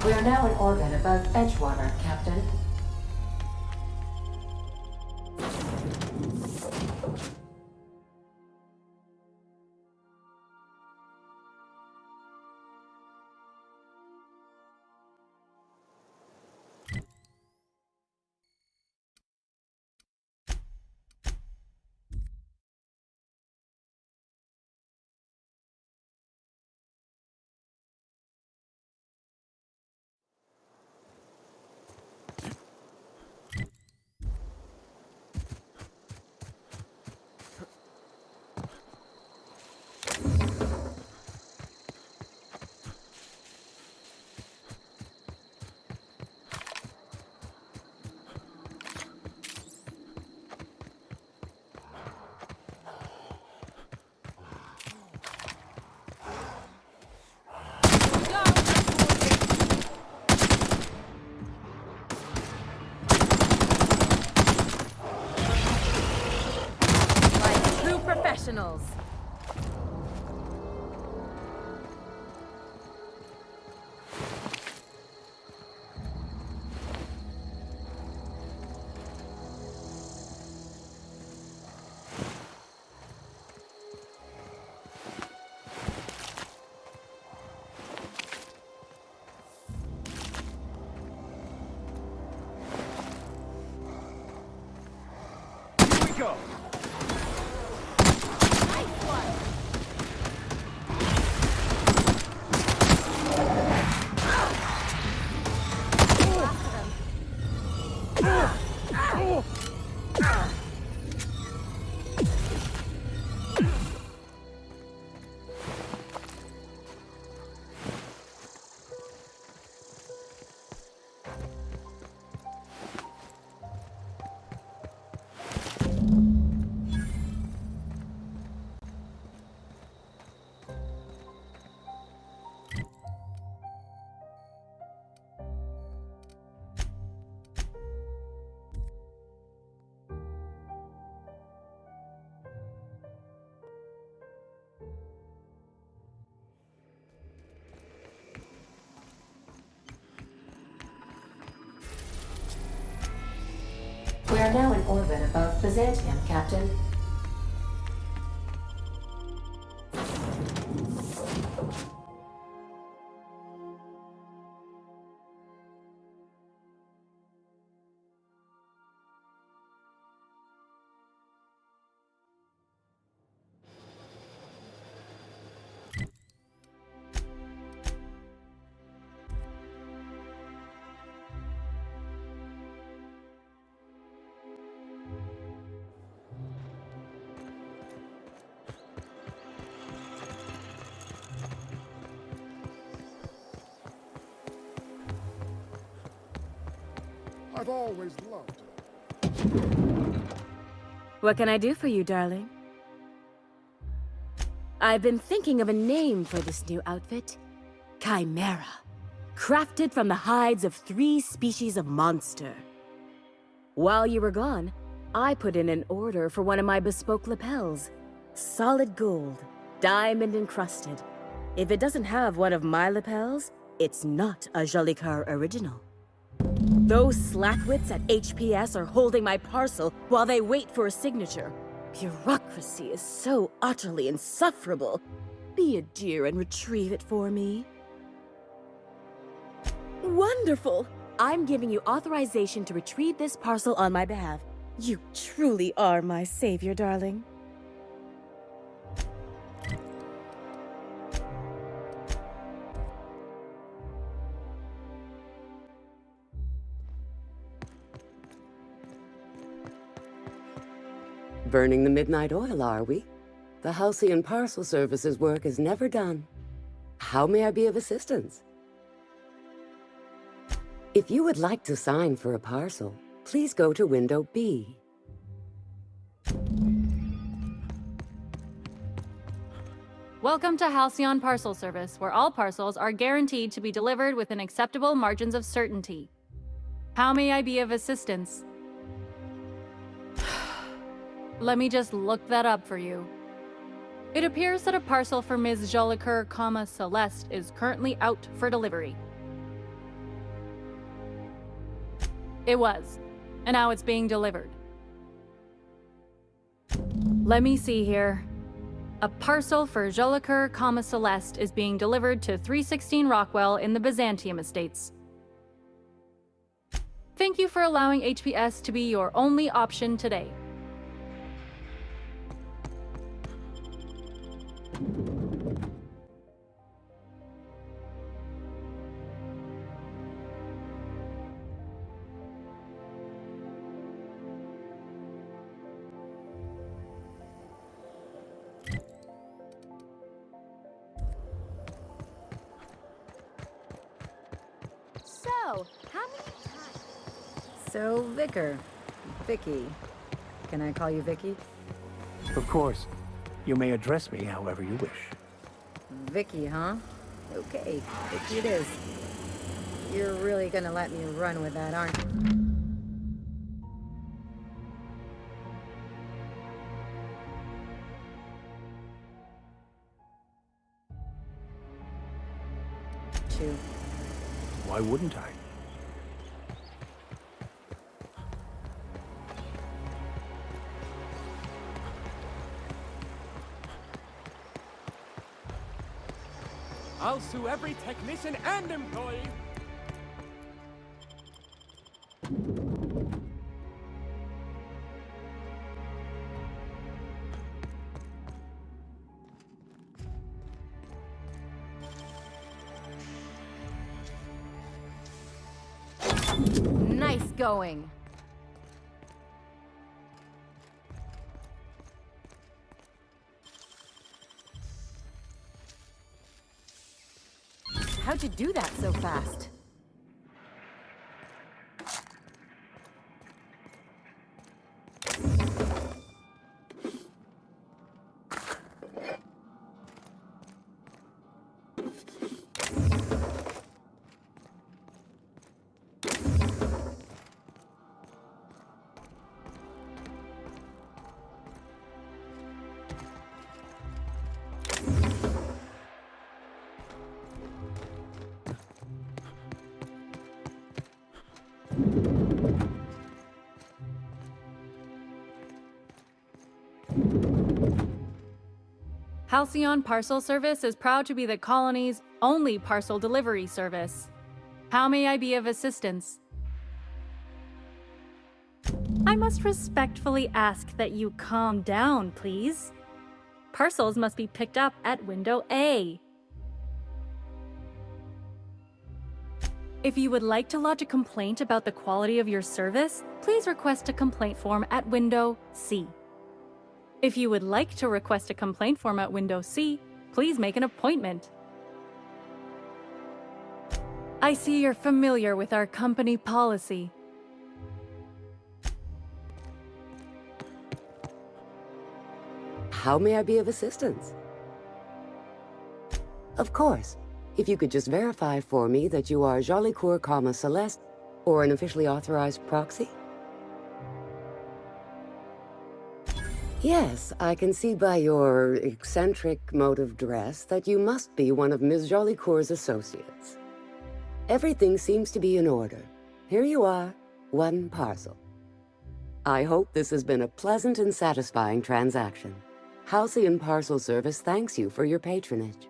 We are now in orbit above Edgewater, Captain. Professionals. Here we go! We are now in orbit above Byzantium, Captain. I've always loved What can I do for you, darling? I've been thinking of a name for this new outfit. Chimera. Crafted from the hides of 3 species of monster. While you were gone, I put in an order for one of my bespoke lapels. Solid gold, diamond encrusted. If it doesn't have one of my lapels, it's not a Jolicoeur original. Those slackwits at HPS are holding my parcel while they wait for a signature. Bureaucracy is so utterly insufferable. Be a dear and retrieve it for me. Wonderful! I'm giving you authorization to retrieve this parcel on my behalf. You truly are my savior, darling. Burning the midnight oil, are we? The Halcyon Parcel Service's work is never done. How may I be of assistance? If you would like to sign for a parcel, please go to window B. Welcome to Halcyon Parcel Service, where all parcels are guaranteed to be delivered within acceptable margins of certainty. How may I be of assistance? Let me just look that up for you. It appears that a parcel for Ms. Jolicoeur, Celeste is currently out for delivery. It was, and now it's being delivered. Let me see here. A parcel for Jolicoeur, Celeste is being delivered to 316 Rockwell in the Byzantium Estates. Thank you for allowing HPS to be your only option today. So, how many times? So, Vicky. Can I call you Vicky? Of course. You may address me however you wish. Vicky, huh? Okay, Vicky it is. You're really gonna let me run with that, aren't you? Why wouldn't I? I'll sue every technician and employee. Nice going. How'd you do that so fast? Halcyon Parcel Service is proud to be the colony's only parcel delivery service. How may I be of assistance? I must respectfully ask that you calm down, please. Parcels must be picked up at window A. If you would like to lodge a complaint about the quality of your service, please request a complaint form at window C. If you would like to request a complaint form at window C, please make an appointment. I see you're familiar with our company policy. How may I be of assistance? Of course. If you could just verify for me that you are Jolicoeur, Celeste, or an officially authorized proxy? Yes, I can see by your eccentric mode of dress that you must be one of Ms. Jolicoeur's associates. Everything seems to be in order. Here you are, one parcel. I hope this has been a pleasant and satisfying transaction. Halcyon Parcel Service thanks you for your patronage.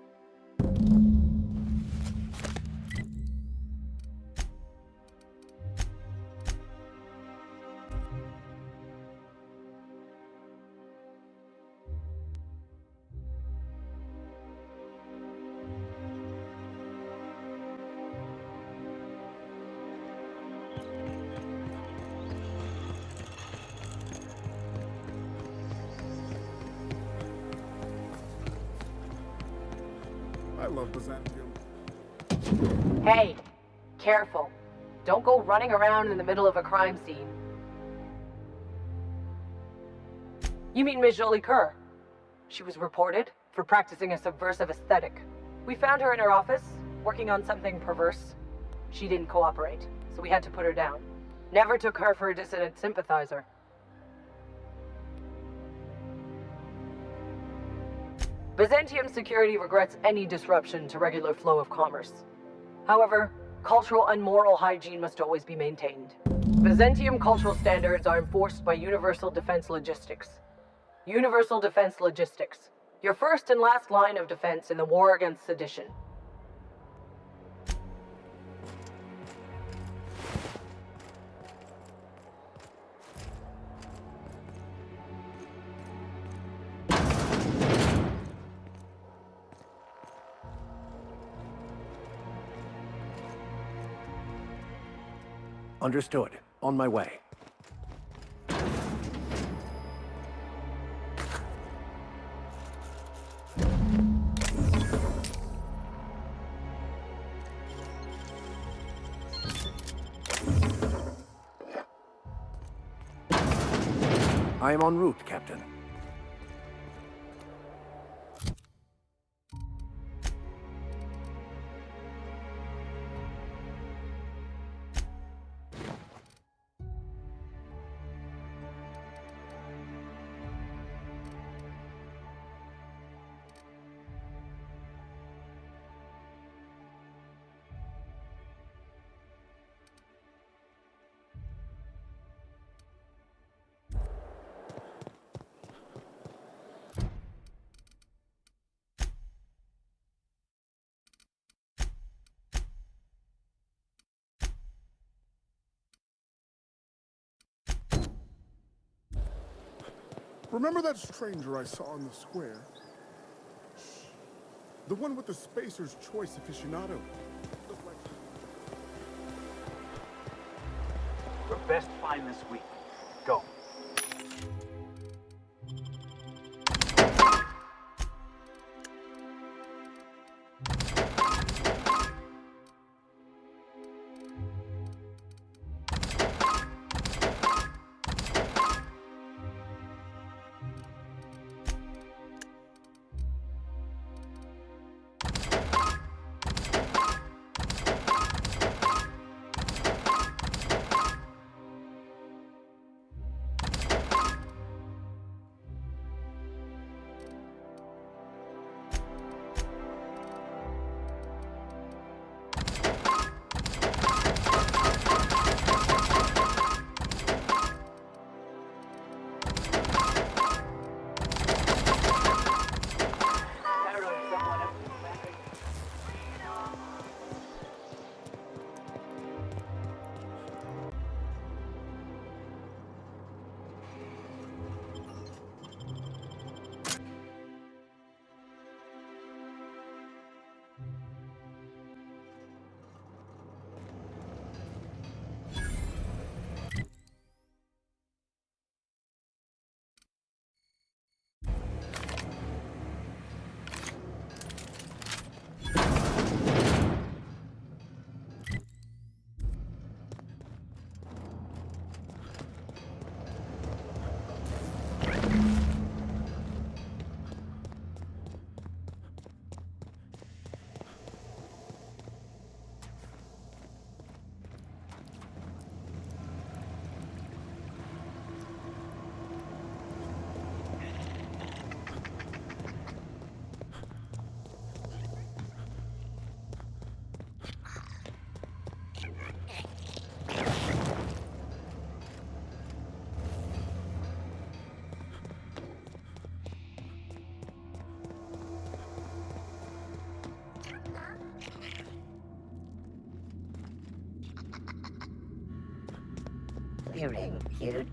I love Byzantium. Hey, careful. Don't go running around in the middle of a crime scene. You mean Ms. Jolicoeur? She was reported for practicing a subversive aesthetic. We found her in her office, working on something perverse. She didn't cooperate, so we had to put her down. Never took her for a dissident sympathizer. Byzantium security regrets any disruption to regular flow of commerce. However, cultural and moral hygiene must always be maintained. Byzantium cultural standards are enforced by Universal Defense Logistics. Universal Defense Logistics, your first and last line of defense in the war against sedition. Understood. On my way. I am en route, Captain. Remember that stranger I saw in the square? Shh. The one with the Spacer's Choice aficionado. Your best find this week. Go. Appearing here.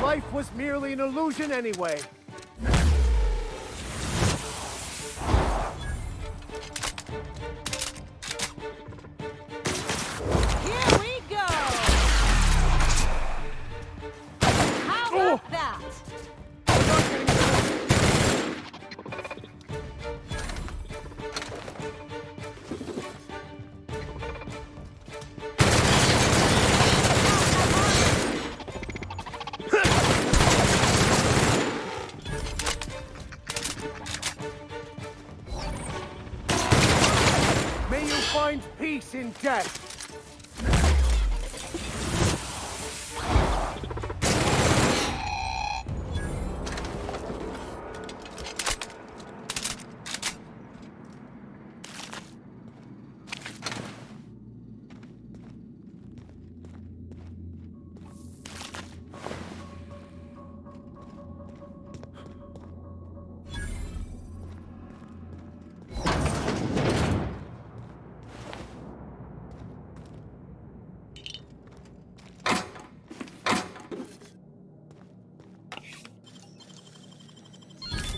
Life was merely an illusion anyway. Here we go! How about that? May you find peace in death.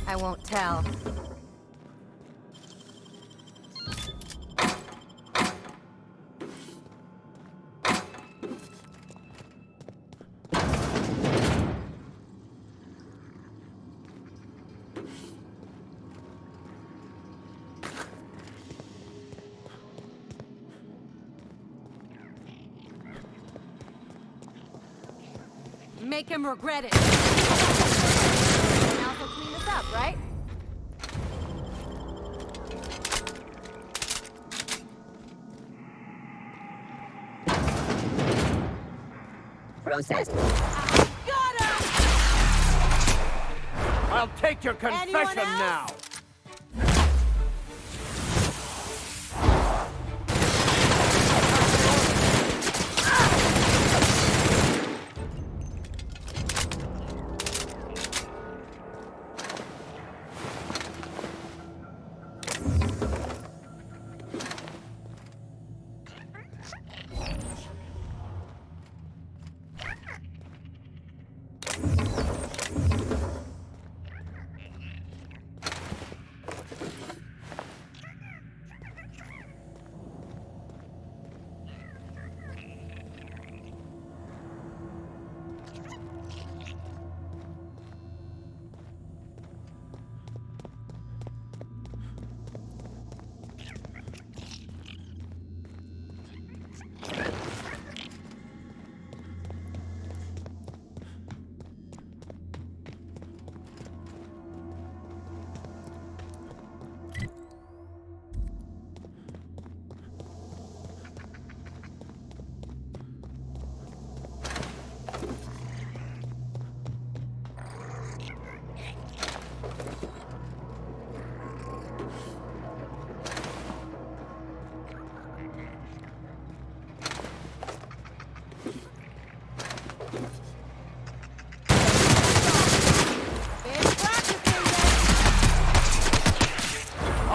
I won't tell. Make him regret it. Now he'll clean this up, right? Processed. I'll take your confession now.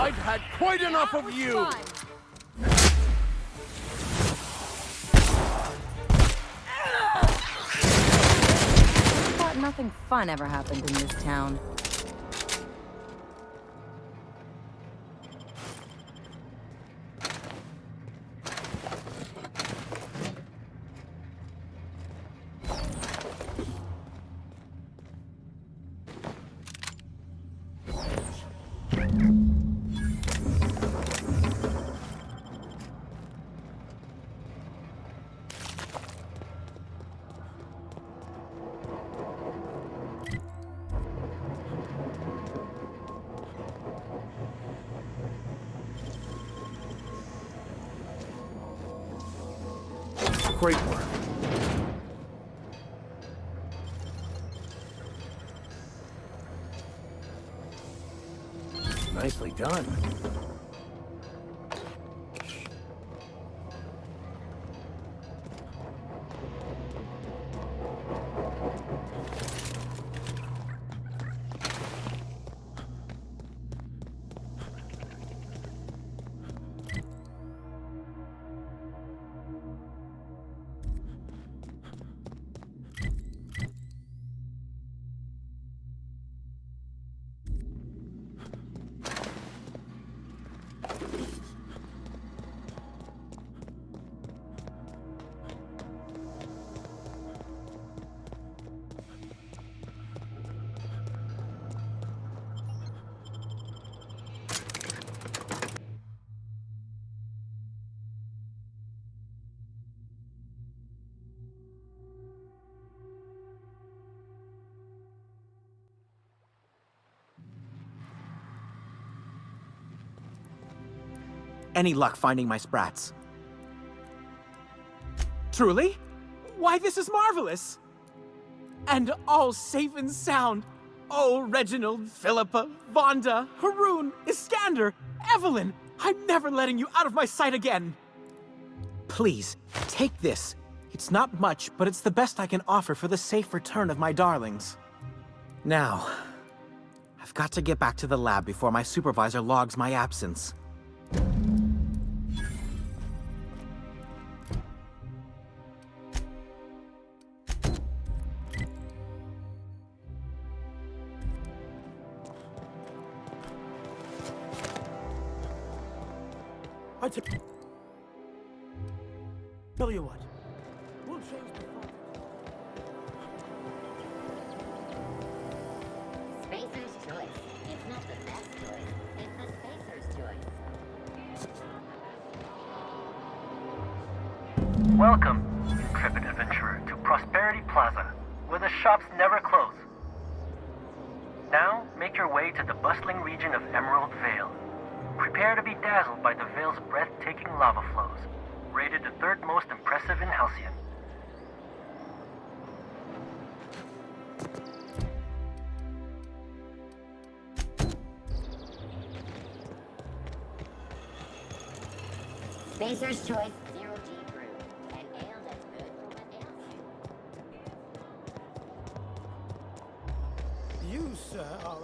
I've had quite enough of you! I thought nothing fun ever happened in this town. Great work. Nicely done. Any luck finding my sprats? Truly? Why, this is marvelous! And all safe and sound. Oh, Reginald, Philippa, Vonda, Haroon, Iskander, Evelyn, I'm never letting you out of my sight again. Please, take this. It's not much, but it's the best I can offer for the safe return of my darlings. Now, I've got to get back to the lab before my supervisor logs my absence. Tell you what, we'll change the Spacer's choice. It's not the best choice. It's the Spacer's choice. Welcome, intrepid adventurer, to Prosperity Plaza, where the shops never close. Now, make your way to the bustling region of Emerald Vale. Prepare to be dazzled by the Vale's breathtaking lava flows, rated the third most impressive in Halcyon. Spacer's choice, 0G brew. An ale that's good for what ails you. You, sir, are a...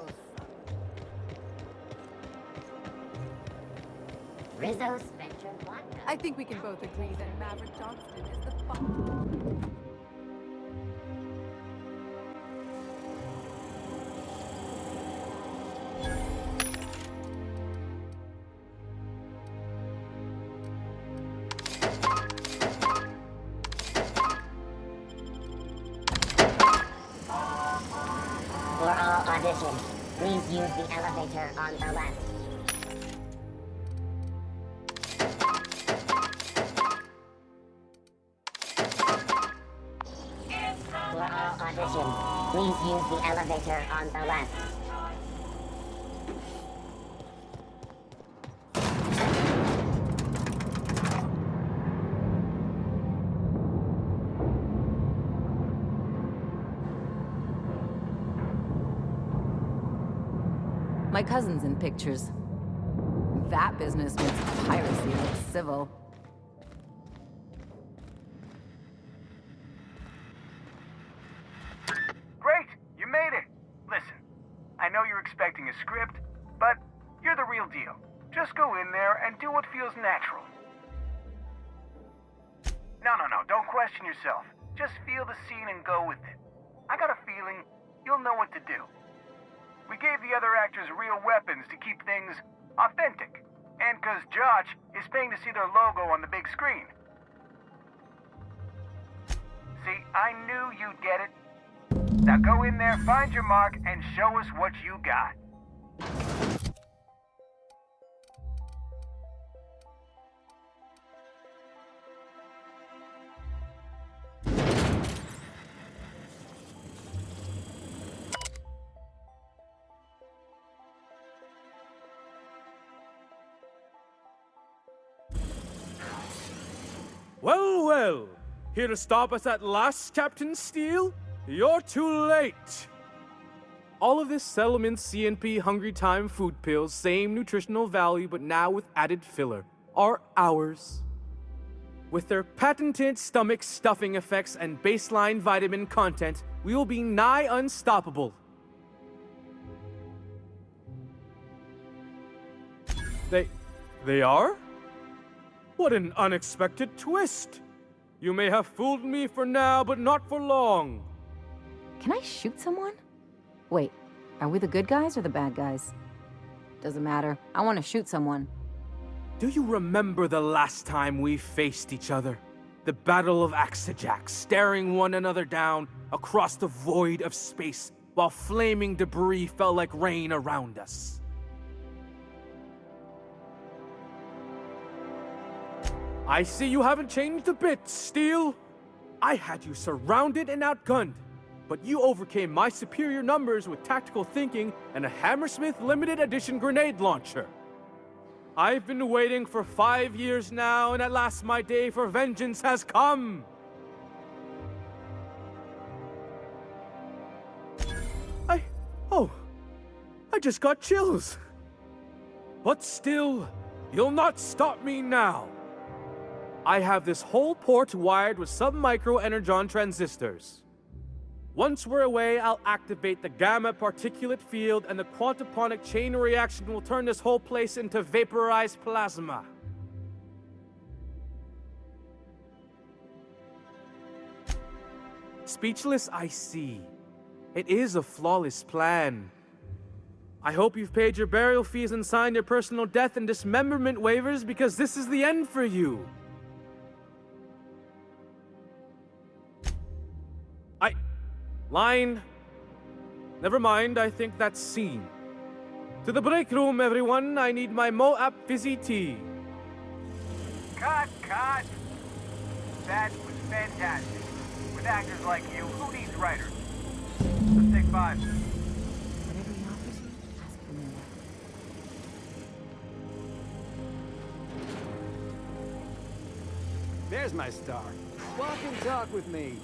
Rizzo's Venture Vodka. I think we can both agree that Maverick Johnston is the For all auditions, please use the elevator on the left. For all auditions, please use the elevator on the left. My cousin's in pictures. That business makes piracy look civil. Great! You made it! Listen, I know you're expecting a script, but you're the real deal. Just go in there and do what feels natural. No, don't question yourself. Just feel the scene and go with it. I got a feeling you'll know what to do. We gave the other actors real weapons to keep things authentic. And 'cause Josh is paying to see their logo on the big screen. See, I knew you'd get it. Now go in there, find your mark, and show us what you got. Well, here to stop us at last, Captain Steele? You're too late. All of this settlement CNP Hungry Time food pills, same nutritional value, but now with added filler, are ours. With their patented stomach stuffing effects and baseline vitamin content, we will be nigh unstoppable. They are? What an unexpected twist! You may have fooled me for now, but not for long. Can I shoot someone? Wait, are we the good guys or the bad guys? Doesn't matter. I want to shoot someone. Do you remember the last time we faced each other? The Battle of Axejack, staring one another down across the void of space while flaming debris fell like rain around us. I see you haven't changed a bit, Steel. I had you surrounded and outgunned, but you overcame my superior numbers with tactical thinking and a Hammersmith limited edition grenade launcher. I've been waiting for 5 years now, and at last my day for vengeance has come. I just got chills. But still, you'll not stop me now. I have this whole port wired with sub-micro energon transistors. Once we're away, I'll activate the gamma particulate field, and the quantaponic chain reaction will turn this whole place into vaporized plasma. Speechless, I see. It is a flawless plan. I hope you've paid your burial fees and signed your personal death and dismemberment waivers, because this is the end for you. Line. Never mind, I think that's scene. To the break room, everyone. I need my Moab fizzy tea. Cut! That was fantastic. With actors like you, who needs writers? Let's take 5. Whatever he offers you, ask for more. There's my star. Walk and talk with me.